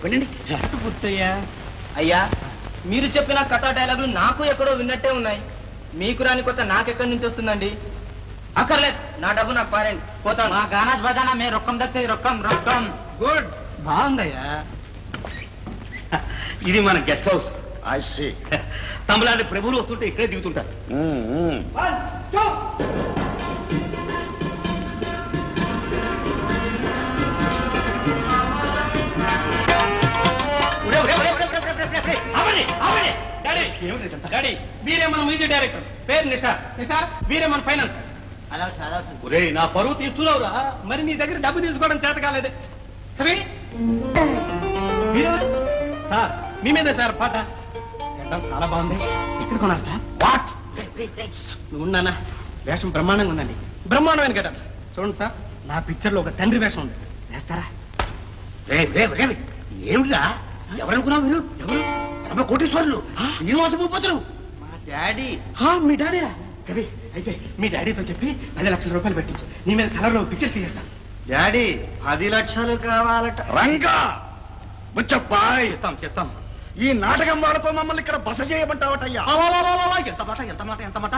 వెళ్ళండి. పూర్తయ్యా. అయ్యా, మీరు చెప్పిన కథా డైలాగులు నాకు ఎక్కడో విన్నట్టే ఉన్నాయి. మీకు రాని కొత్త నాకెక్కడి నుంచి వస్తుందండి? అక్కర్లేదు, నా డబ్బు నాకు పారండి, పోతాను. మా గానాజ్ బజానా మే రొక్కం దక్కే రొక్కం రొక్కం. గుడ్, బాగుందయ్యా. ఇది మన గెస్ట్ హౌస్. తమలాంటి ప్రభువులు వస్తుంటే ఇక్కడే దిగుతుంటారు. వీరే మన మ్యూజిక్ డైరెక్టర్, పేరు నిషా. నిషా, వీరే మన ఫైనాన్స్. ఒరే, నా పరువు తీస్తున్నావురా. మరి నీ దగ్గర డబ్బు తీసుకోవడం చేత కాలేదే. సార్, మీ మీదే సార్ పాట. చాలా బాగుంది. ఇక్కడ కొన్నారు సార్. వాట్ ఉన్నానా? వేషం బ్రహ్మాండంగా ఉందండి. బ్రహ్మాండమైన గడ్డ. చూడండి సార్, నా పిక్చర్ లో ఒక తండ్రి వేషం ఉంది. వేస్తారా? ఏమిటా? ఎవరనుకున్నావు మీరు? ఎవరు? కోటీశ్వరులు, శ్రీనివాస భూపతులు. మా డాడీ. మీ డాడీ? కవి, అయితే మీ డాడీతో చెప్పి 10 లక్షల రూపాయలు పెట్టించు. నీ మీద కలర్లో పిక్చర్ తీస్తాను. డాడీ 10 లక్షలు కావాలట. రంగా ముచ్చప్పాయ్, చెప్తాం. ఈ నాటకం వాడితో మమ్మల్ని ఇక్కడ బస చేయమంటావటయ్యా. ఎంత మాట, ఎంత మాట, ఎంత మాట.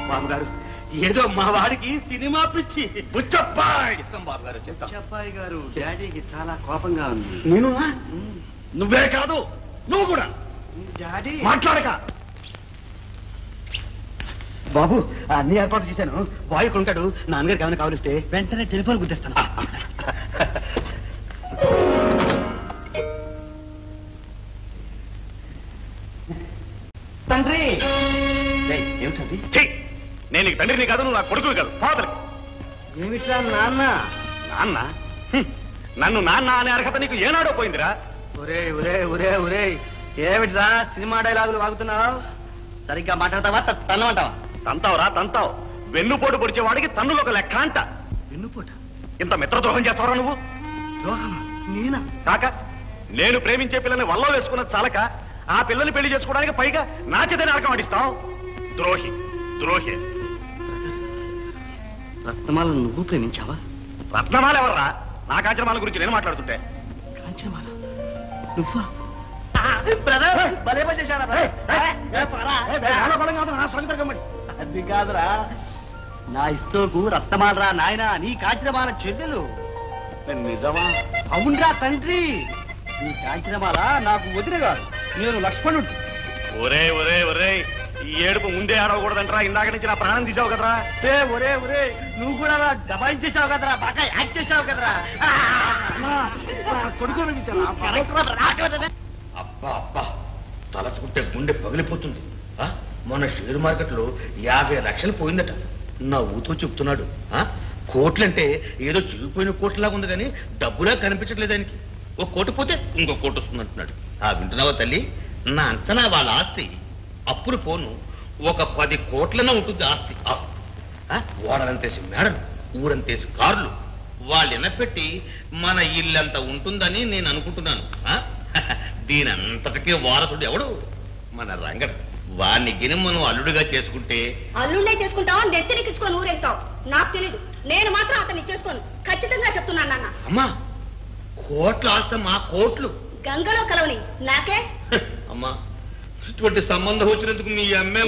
బాబు గారు, ఏదో మా వాడికి సినిమా పిచ్చి. ముచ్చప్పాయ్ చెప్తాం బాబు గారు, చెప్తాం. ముచ్చప్పాయ్ గారు, డాడీకి చాలా కోపంగా ఉంది. నేను నువ్వే కాదు, నువ్వు కూడా డాడీ మాట్లాడక. బాబు, అన్ని ఏర్పాట్లు చేశాను. బాయ్ ఉంటాడు. నాన్నగారికి ఏమైనా కావలిస్తే వెంటనే టెలిఫోన్ గుర్తిస్తాను. తండ్రి. ఏమిటండి? నేను నీకు తండ్రిని కాదు, నువ్వు నా కొడుకువి కాదు, ఫాదర్. ఏమిట్రా నాన్న? నాన్న? నన్ను నాన్న అనే అర్హత నీకు ఏనాడో పోయిందిరా. ఒరే ఒరే ఒరే ఒరే, ఏమిట్రా సినిమా డైలాగులు వాగుతున్నావు? సరిగ్గా మాట్లాడతావా, తన్నమంటావా? తంతావురా, తంతావు. వెన్నుపోటు పొడిచేవాడికి తన్నులు ఒక లెక్క అంట. వెన్నుపోట? ఇంత మిత్రద్రోహం చేస్తావరా నువ్వు? ద్రోహమా? నేనా? కాక నేను ప్రేమించే పిల్లని వల్ల వేసుకున్నది చాలక ఆ పిల్లని పెళ్లి చేసుకోవడానికి పైగా నా చేతనే అరకం ఆడిస్తావు. ద్రోహి, ద్రోహి. రత్నమాల నువ్వు ప్రేమించావా? రత్నమాల ఎవర్రా? నా కాంచనమాల గురించి నేను మాట్లాడుతుంటే. కాంచనమాల నువ్వా? భలే పని చేశారా? అది కాదురా, నా ఇస్తోకు రత్నమాలరా నాయన, నీ కాంచనమాల చెల్లెలు. నిజమా? అవునరా తండ్రి, నీ కాంచనమాల నాకు వదిన కాదు, నేను లక్ష్మణుడు. ఒరే ఒరే ఒరే, ఈ ఏడుపు ముందే ఆడవకూడదంటరా. ఇందాక నుంచి నా ప్రాణం తీసావు కదరా. ఒరే ఒరే, నువ్వు కూడా దబాయించేసావు కదరా, బాగా యాక్ట్ చేసావు కదరా. కొడుకు అబ్బా అబ్బా, తలచుకుంటే గుండె పగిలిపోతుంది. మొన్న షేర్ మార్కెట్ లో 50 లక్షలు పోయిందట. నవ్వుతూ చెప్తున్నాడు. కోట్లంటే ఏదో చిరిగిపోయిన కోట్లలాగా ఉంది కానీ డబ్బులా కనిపించట్లేదు ఆయనకి. ఒక కోటి పోతే ఇంకో కోటి వస్తుంది అంటున్నాడు. వింటున్నావా తల్లి? నా అంచనా వాళ్ళ ఆస్తి అప్పుడు పోను ఒక 10 కోట్లనే ఉంటుంది ఆస్తి. ఓడలంతేసి మేడలు, ఊరంతేసి కార్లు, వాళ్ళు ఎనపెట్టి మన ఇల్లంతా ఉంటుందని నేను అనుకుంటున్నాను. దీని అంతటికీ వారసుడు ఎవడు? మన రంగడు. వాడిని గినమ్మను అల్లుడిగా చేసుకుంటే. అల్లుడే చేసుకుంటావా, నెత్తిరికించుకొని ఊరేస్తావు? నాకు తెలీదు. నేను మాత్రం అతన్ని చేసుకోను, ఖచ్చితంగా చెప్తున్నాను నాన్న. అమ్మా, కోట్ల ఆస్తమ్మా, కోట్లు గంగలో కలవని నాకే. అమ్మా, ఇటువంటి సంబంధం వచ్చినందుకు మీ అమ్మే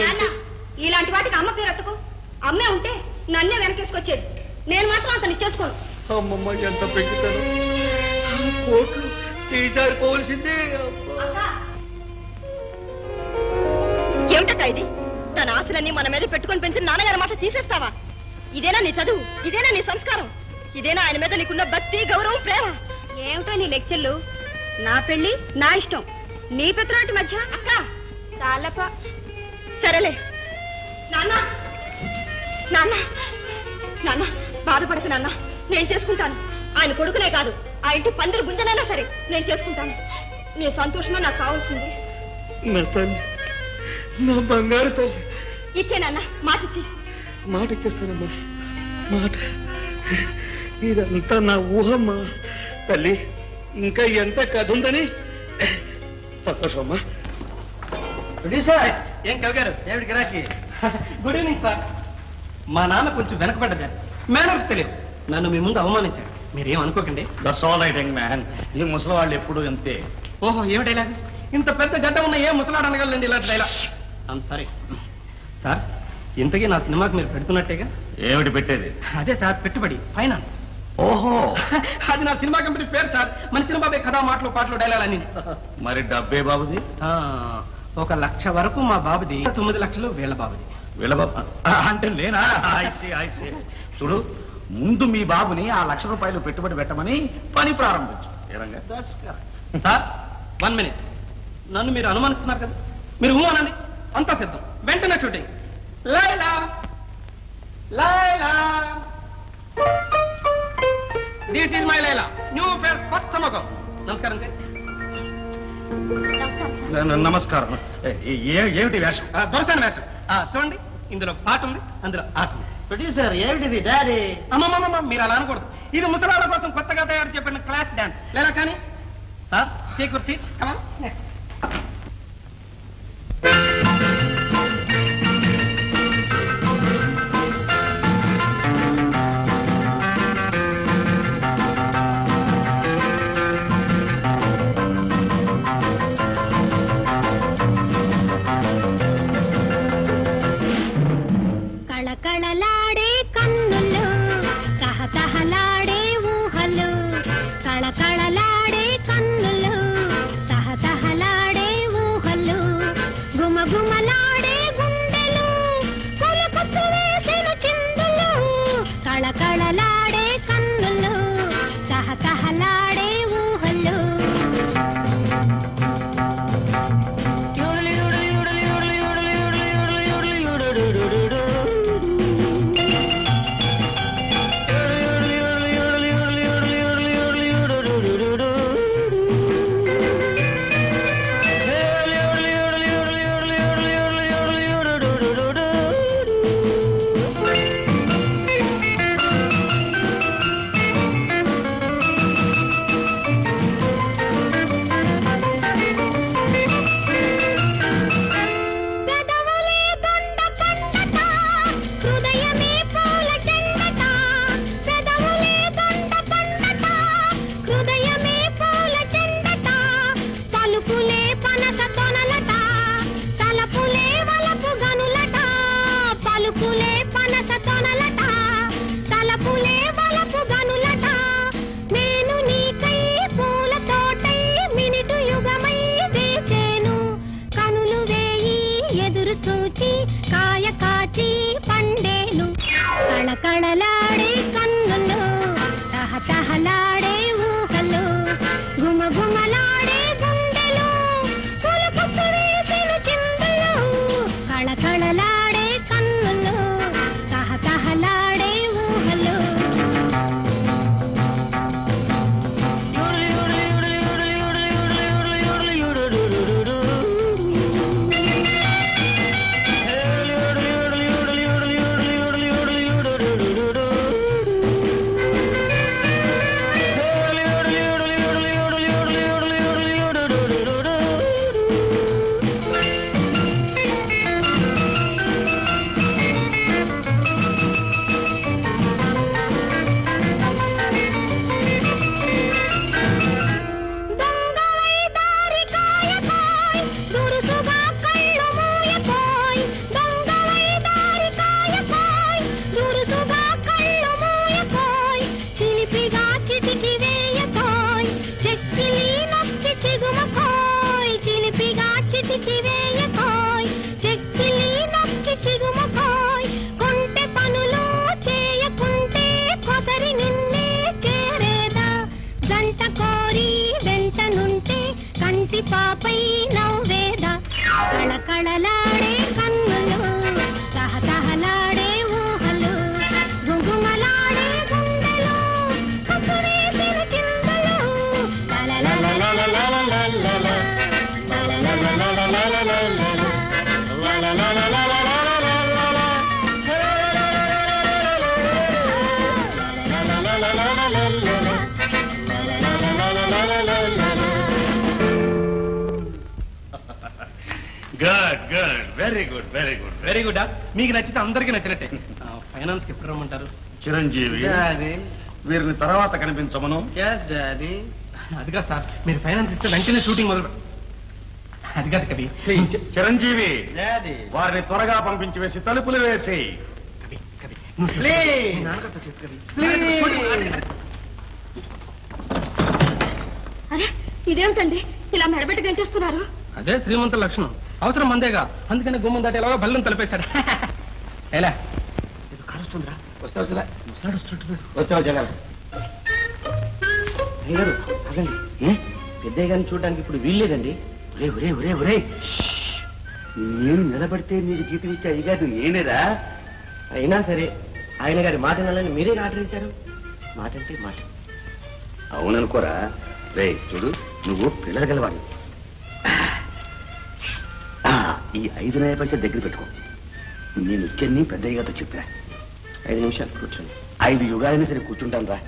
ఇలాంటి వాటికి అమ్మ పేరు ఎత్తుకు. అమ్మే ఉంటే నన్నే వెనకేసుకొచ్చేది. నేను మాత్రం అతన్ని చేసుకోను. అమ్మమ్మ, ఎంత పెంచుతాను. కోట్లు తీజారిపోవలసిందే. ఏమిటా ఇది? తన ఆశలన్నీ మన మీద పెట్టుకొని పెంచిన నాన్నగారి మాట తీసేస్తావా? ఇదేనా నీ చదువు? ఇదేనా నీ సంస్కారం? ఇదేనా ఆయన మీద నీకున్న భక్తి, గౌరవం, ప్రేమ? ఏమిటో నీ లెక్చర్లు? నా పెళ్లి నా ఇష్టం, నీ పెత్తనాటి మధ్య అక్క చాలప. సరేలే నాన్న. నాన్న నాన్న, బాధపడకు నాన్న, నేను చేసుకుంటాను. ఆయన కొడుకునే కాదు, ఆ ఇంటి పందిరి గుంజనైనా సరే నేను చేసుకుంటాను. నీ సంతోషమే నాకు కావాల్సింది. నా తల్లి, నా బంగారు తల్లి. ఇచ్చేనన్నా, మాట ఇచ్చి. మాట ఇచ్చేస్తానమ్మా, మాట. ఇదంతా నా ఊహమ్మా. తల్లి, ఇంకా ఎంత కథ ఉందని. సంతోషమ్మా. ఏం కవి గారు ఏమిటి గిరాకీ? Good evening sir. మా నాన్న కొంచెం వెనకబడ్డదా, మేనర్స్ తెలియదు, నన్ను మీ ముందు అవమానించాడు. మీరేం అనుకోకండి. That's all right young man. ఈ ముసలి వాళ్ళు ఎప్పుడు అంతే. ఓహో, ఏమిటి ఇలాగ? ఇంత పెద్ద గడ్డ ఉన్న ఏ ముసలాడు అనగలండి ఇలా డైలాగ్. I'm sorry sir. ఇంతకీ నా సినిమాకి మీరు పెడుతున్నట్టేగా? ఏమిటి పెట్టేది? అదే సార్, పెట్టుబడి, ఫైనాన్స్. ఓహో, అది నా సినిమా కంపెనీ పేరు సార్. మన సినిమా కథా, మాటలు, పాటలు, డైలాగ్ అన్ని. మరి డబ్బే బాబుది? 1 లక్ష వరకు మా బాబుది, 9 లక్షలు వీళ్ళ బాబుది. వీళ్ళ బాబు అంటే నేనా? ఐసే చూడు, ముందు మీ బాబుని ఆ ₹1,00,000 పెట్టుబడి పెట్టమని పని ప్రారంభించు. Sir 1 minute. నన్ను మీరు అనుమానిస్తున్నారు కదా, మీరు అనండి, అంతా సిద్ధం, వెంటనే shooting. Laila Laila, this is my Laila, new face, first సమకం. నమస్కారం సార్. నమస్కారం. ఏమిటి వేషం? దొరసాని వేషం. చూడండి, ఇందులో పాట ఉంది, అందులో ఆట ఉంది. ప్రొడ్యూసర్ ఏమిటిది డాడీ? అమ్మమ్మ, మీరు అలా అనకూడదు. ఇది ముసలాళ్ళ కోసం కొత్తగా తయారు చెప్పిన క్లాస్ డాన్స్. లేదా కానీ sir, take your seats. Come on. కళకళలాడే కన్నులు, తహతహలాడే ఊహలు, కళకళలాడే కన్నులు, తహతహలాడే ఊహలు, గుమగుమలాడే గుండెలు, కొలకొచ్చు వేసిన చిందులు, కళకళలాడే కన్నులు, తహతహలాడే ఊహలు. కళకళలాడే కన్నులు, తహతహలాడే ఊహలు, గుమగుమలాడే గుండెలు, కొలకొచ్చు వేసిన చిందులు, కళకళలాడే కన్నులు, తహతహలాడే ఊహలు. పాపై నవ్వేద, కళకళలాడే కన్నులు, తహతహలాడే ఊహలు, గుంగుమలాడే గుండెలు, కొచ్చు వేసిన చిందులు, good very good very good very good. మీకు నచ్చితే అందరికీ నచ్చినట్టే. ఫైనాన్స్ కి ఎప్పుడు రమ్మంటారు? చిరంజీవి వీరిని తర్వాత కనిపించమను. అది కాదు సార్, మీరు ఫైనాన్స్ ఇస్తే వెంటనే షూటింగ్ మొదలు. అది కాదు కవి. చిరంజీవి వారిని త్వరగా పంపించి వేసి తలుపులు వేసి. అరే ఇదేమిటండి ఇలా మెడబెట్టి గంటేస్తున్నారు? అదే శ్రీమంత లక్షణం. అవసరం మందేగా, అందుకని గుమ్మం దాటి ఎలాగో బల్లం తలిపేశాడు. ఎలా ఇది కారుస్తుందిరా? వస్తావు కదా, ముసలాడు వస్తుంటున్నాడు. వస్తావు జగన్ అయ్యారు. అదండి పెద్దయ్య గారిని చూడడానికి ఇప్పుడు వీల్లేదండి. ఒరే ఒరే ఒరే ఒరే, నేను నిలబడితే మీరు జీతం ఇచ్చే అయ్యగారు ఏనేరా? అయినా సరే ఆయన గారి మాట వినాలని మీరే ఆర్డర్ ఇచ్చారు. మాట అంటే మాట. అవుననుకోరా రే, చూడు నువ్వు పిల్లలు గలవాడు. ఈ 5 నయ పైసలు దగ్గర పెట్టుకో. నేను ఇచ్చని పెద్దయ్య గారితో చెప్పా. 5 నిమిషాలు కూర్చోండి. 5 యుగాలైనా సరే కూర్చుంటాను రా.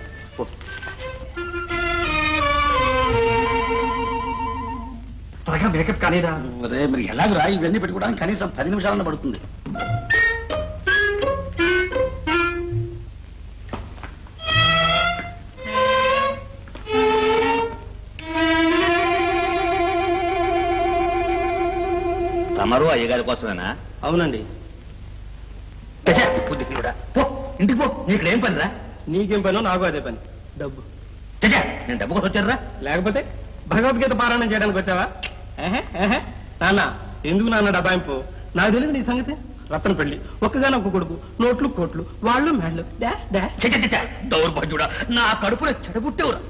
త్వరగా మేకప్ కానీరా. రే మరి ఎలాగరా ఇవన్నీ పెట్టుకోవడానికి కనీసం 10 నిమిషాలన్నా పడుతుంది. తమరు అయ్యగారి కోసమేనా? అవునండి. ఇంటికి పో, నీకు ఏం పని రా? నీకేం పనో నాకు అదే పని. డబ్బు. నేను డబ్బు కోసం వచ్చారా? లేకపోతే భగవద్గీత పారాయణం చేయడానికి వచ్చావా? నాన్న ఎందుకు నాన్న డబ్బాయింపు? నాకు తెలియదు నీ సంగతి. రత్న పెళ్లి, ఒక్కగానొక్క కొడుకు, నోట్లు కోట్లు, వాళ్ళు మేళ్ళు డాష్ డాష్. దౌర్భాగ్యుడా, నా కడుపులో చెడబుట్టేవురా.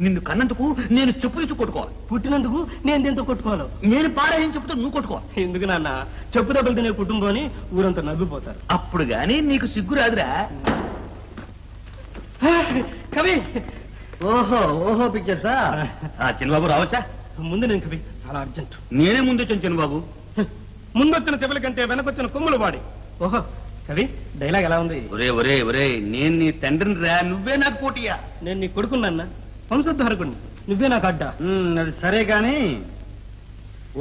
నిన్ను కన్నందుకు నేను చెప్పు ఇచ్చి కొట్టుకోవాలి. పుట్టినందుకు నేను దీంతో కొట్టుకోవాలి. నేను పారాయణ చెప్పుతో నువ్వు కొట్టుకోవాలి. ఎందుకు నాన్న? చెప్పు దెబ్బలు తినే కుటుంబం అని ఊరంతా నవ్విపోతారు. అప్పుడు గాని నీకు సిగ్గు రాదురా. కవి. ఓహో ఓహో పిక్చర్సా? చిన్నబాబు రావచ్చా? ముందు నేను కవి, చాలా అర్జెంట్. నేనే ముందు వచ్చాను చిన్నబాబు. ముందొచ్చిన చెవుల కంటే వెనకొచ్చిన కొమ్ములు వాడి. ఓహో కవి, డైలాగ్ ఎలా ఉంది? ఒరే ఒరే ఒరే, నేను నీ తండ్రిని రా, నువ్వే నాకు పోటీయా. నేను నీ కొడుకున్నా, వంశోద్ధారకుడిని, నువ్వే నాకు అడ్డా. అది సరే గాని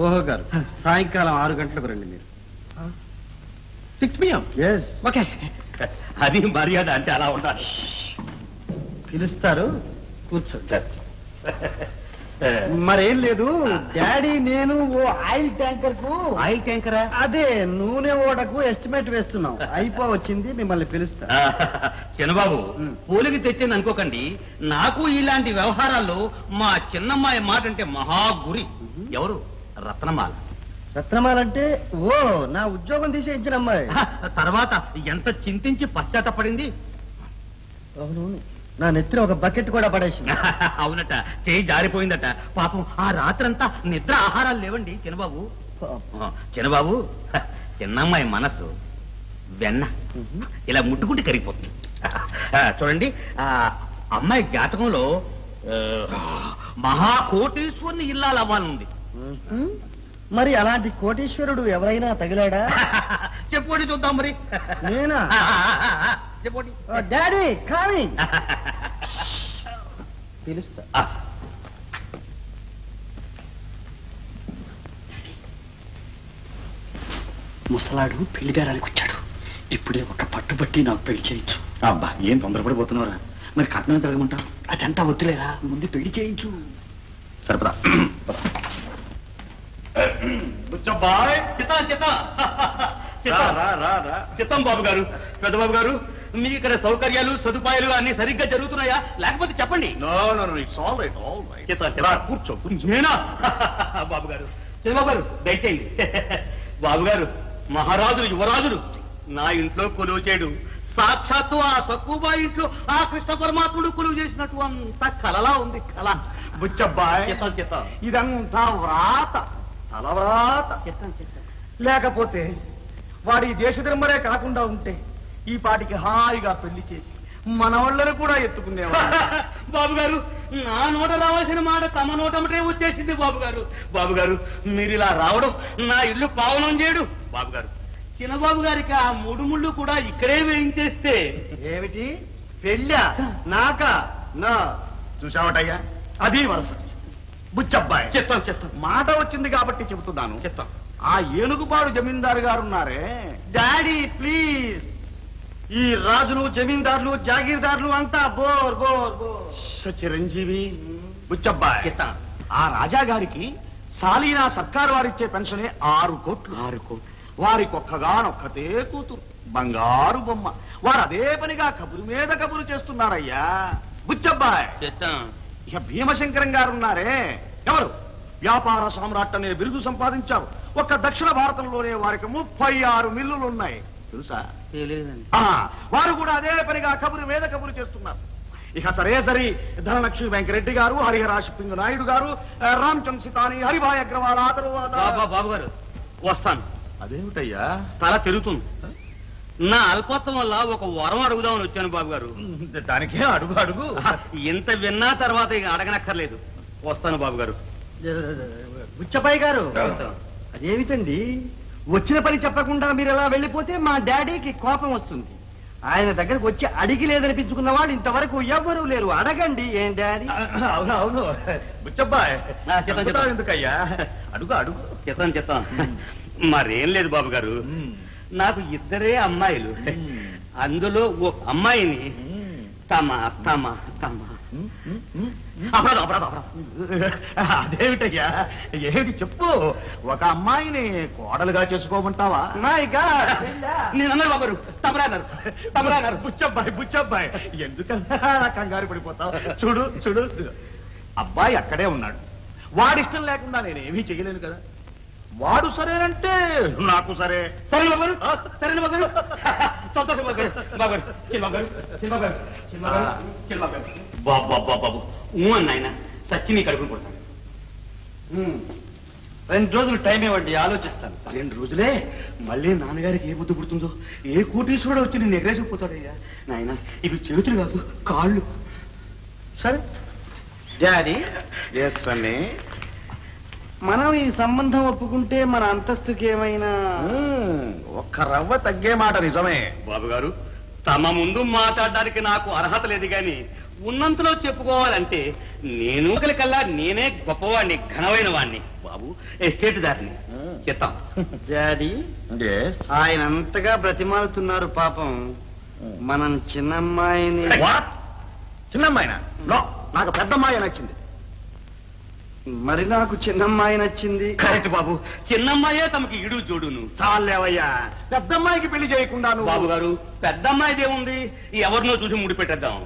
ఓహో గారు, సాయంకాలం 6 గంటలకు రండి మీరు. 6 PM. ఓకే. అది మర్యాద అంటే అలా ఉండాలి. పిలుస్తారు, కూర్చో. మరేం లేదు డాడీ, నేను ఓ ఆయిల్ ట్యాంకర్ కు. ఆయిల్ ట్యాంకరా? అదే నూనె ఓడకు ఎస్టిమేట్ వేస్తున్నాం. అయిపోవచ్చింది, మిమ్మల్ని పిలుస్తా. చిన్నబాబు పూలకి తెచ్చింది అనుకోకండి. నాకు ఇలాంటి వ్యవహారాల్లో మా చిన్నమ్మాయి మాట అంటే మహాగురి. ఎవరు? రత్నమాల. రత్నమాలంటే ఓ నా ఉద్యోగం తీసేయించిన అమ్మాయి. తర్వాత ఎంత చింతించి పశ్చాత్తపడింది. అవునవును, నా నెత్తిన ఒక బకెట్ కూడా పడేసింది. అవునట, చేయి జారిపోయిందట. పాపం ఆ రాత్రంతా నిద్ర ఆహారాలు లేవండి చిన్నబాబు. చిన్నబాబు, చిన్నమ్మాయి మనసు వెన్న ఇలా ముట్టుకుంటే కరిగిపోతుంది. చూడండి, ఆ అమ్మాయి జాతకంలో మహాకోటీశ్వరుని ఇల్లాలు అవ్వాలనుంది. మరి అలాంటి కోటీశ్వరుడు ఎవరైనా తగిలాడా? చెప్పండి చూద్దాం. మరి నేనా? చెప్పండి. డాడీ కానీ పిలుస్తా. ముసలాడు పెళ్లి బేరానికి వచ్చాడు. ఇప్పుడే ఒక పట్టుబట్టి నాకు పెళ్లి చేయించు. అబ్బా, ఏం తొందరపడిపోతున్నావురా? మరి కట్నం పెరగమంటావు? అదంతా వద్దులేరా, ముందు పెళ్లి చేయించు. సరిపదా. చిత్తం బాబు గారు, పెద్దబాబు గారు, మీ ఇక్కడ సౌకర్యాలు సదుపాయాలు అన్ని సరిగ్గా జరుగుతున్నాయా? లేకపోతే చెప్పండి. కూర్చో. నేనా? బాబు గారు, చంద్రబాబు గారు దయచేయండి. బాబు గారు, మహారాజులు యువరాజులు నా ఇంట్లో కొలువు చేయడు. సాక్షాత్తు ఆ సక్కుబా ఇంట్లో ఆ కృష్ణ పరమాత్ముడు కొలువు చేసినట్టు అంత కలలా ఉంది. కళ బుచ్చబ్బాయ్, ఇదంతా వ్రాత, తలవ్రాత. లేకపోతే వాడి దేశధర్మరే కాకుండా ఉంటే ఈ పాటికి హాయిగా పెళ్లి చేసి మన వాళ్ళని కూడా ఎత్తుకునేవాడు. బాబు గారు, నా నోట రావాల్సిన మాట తమ నోటమటే వచ్చేసింది. బాబు గారు, బాబు గారు, మీరు ఇలా రావడం నా ఇల్లు పావనం చేయడు. బాబు గారు, చిన్నబాబు గారికి ఆ 3 ముళ్ళు కూడా ఇక్కడే వేయించేస్తే. ఏమిటి పెళ్ళా? నాకా? నా చూసావటయ్యా, అది వరస. బుచ్చబ్బాయ్, చెప్తాం చెప్తాం. మాట వచ్చింది కాబట్టి చెబుతున్నాను. చెప్తాం. ఆ ఏనుగుపాడు జమీందారు గారు ఉన్నారే. డాడీ ప్లీజ్, ఈ రాజులు జమీందారులు జాగీర్దారులు అంతా bore bore bore. Chiranjeevi Buchabbai, ఆ రాజా గారికి సాలీనా సర్కారు వారిచ్చే పెన్షనే 6 కోట్లు. 6 కోట్లు. వారికి ఒక్కగానొక్కతే కూతురు, బంగారు బొమ్మ. వారు అదే పనిగా కబురు మీద కబురు చేస్తున్నారయ్యా. బుచ్చబ్బాయ్, ఇక భీమశంకరం గారు ఉన్నారే, ఎవరు వ్యాపార సామ్రాట్ అనే బిరుదు సంపాదించారు. ఒక్క దక్షిణ భారతంలోనే వారికి 36 మిల్లులు ఉన్నాయి, తెలుసా? వారు కూడా అదే పనిగా కబురు మీద కబురు చేస్తున్నారు. ఇక సరే ధనలక్ష్మి వెంకరెడ్డి గారు, హరిహర షిప్పింగ్ నాయుడు గారు, రామచంద్ర సితాని, హరిభాయ్ అగ్రవాల్, ఆ తరువాత బాబు గారు వస్తాను. అదేమిటయ్యా తల తిరుగుతుంది. నా అల్పత్వం వల్ల ఒక వరం అడుగుదామని వచ్చాను బాబు గారు. దానికే అడుగు అడుగు. ఇంత విన్నా తర్వాత ఇక అడగనక్కర్లేదు. వస్తాను బాబు గారు. బుచ్చబాయ్ గారు, అదేమిటండి వచ్చిన పని చెప్పకుండా మీరు ఎలా వెళ్ళిపోతే మా డాడీకి కోపం వస్తుంది. ఆయన దగ్గరకు వచ్చి అడిగి లేదనిపించుకున్న వాళ్ళు ఇంతవరకు ఎవ్వరూ లేరు. అడగండి. ఏం డాడీ? అవును బుచ్చబ్బాయ్, చెప్తాను ఎందుకయ్యా? అడుగు అడుగు. చెప్తాను. మరేం లేదు బాబు గారు, నాకు 2 అమ్మాయిలు. అందులో ఒక అమ్మాయిని అదేమిటయ్యా? ఏమిటి చెప్పు. ఒక అమ్మాయిని కోడలుగా చేసుకోమంటావా? నేనన్నారు బాబు గారు, తమరాన్నారు. బుచ్చబ్బాయ్ ఎందుకన్నా కంగారు పడిపోతావు? చూడు అబ్బాయి అక్కడే ఉన్నాడు. వాడిష్టం లేకుండా నేనేమీ చెయ్యలేను కదా. వాడు సరేనంటే నాకు సరే. సరే బాబు సంతోషం బాబు. ఆయన సచ్చి నీ కడుపును కొడతాను. 2 రోజులు టైం ఇవ్వండి, ఆలోచిస్తాను. 2 రోజులే? మళ్ళీ నాన్నగారికి ఏ బుద్ధి పుడుతుందో, ఏ కోటీశ్వరుడు వచ్చి నేను ఎగరేసిపోతాడయ్యా. నాయన ఇవి చేతులు కాదు, కాళ్ళు. సరే డాడీ, ఎస్ అన్నీ. మనం ఈ సంబంధం ఒప్పుకుంటే మన అంతస్తుకి ఏమైనా ఒక్క రవ్వ తగ్గే మాట నిజమే. బాబు గారు, తమ ముందు మాట్లాడడానికి నాకు అర్హత లేదు, గాని ఉన్నంతలో చెప్పుకోవాలంటే నేను కల్లా నేనే గొప్పవాడిని, ఘనమైన వాడిని. బాబు ఎస్టేట్ దారిని చెప్తాం. డాడీ, ఆయన అంతగా బ్రతిమాలుతున్నారు పాపం. మనం చిన్నమ్మాయిని. చిన్నమ్మాయినా? నాకు పెద్దమ్మాయి నచ్చింది. మరి నాకు చిన్నమ్మాయి నచ్చింది. కరెక్ట్ బాబు, చిన్నమ్మాయే తమకి ఇడు జోడును. చాలేవయ్యా, పెద్దమ్మాయికి పెళ్లి చేయకుండా. బాబు గారు, పెద్దమ్మాయిదేముంది, ఎవరినో చూసి ముడి పెట్టేద్దాం.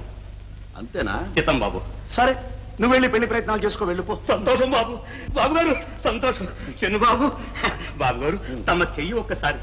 అంతేనా? చిత్తం బాబు. సరే, నువ్వు వెళ్ళి పెళ్లి ప్రయత్నాలు చేసుకో, వెళ్ళిపో. సంతోషం బాబు. బాబు గారు సంతోషం. చెన్ను బాబు, బాబు గారు తమ చెయ్యి ఒక్కసారి.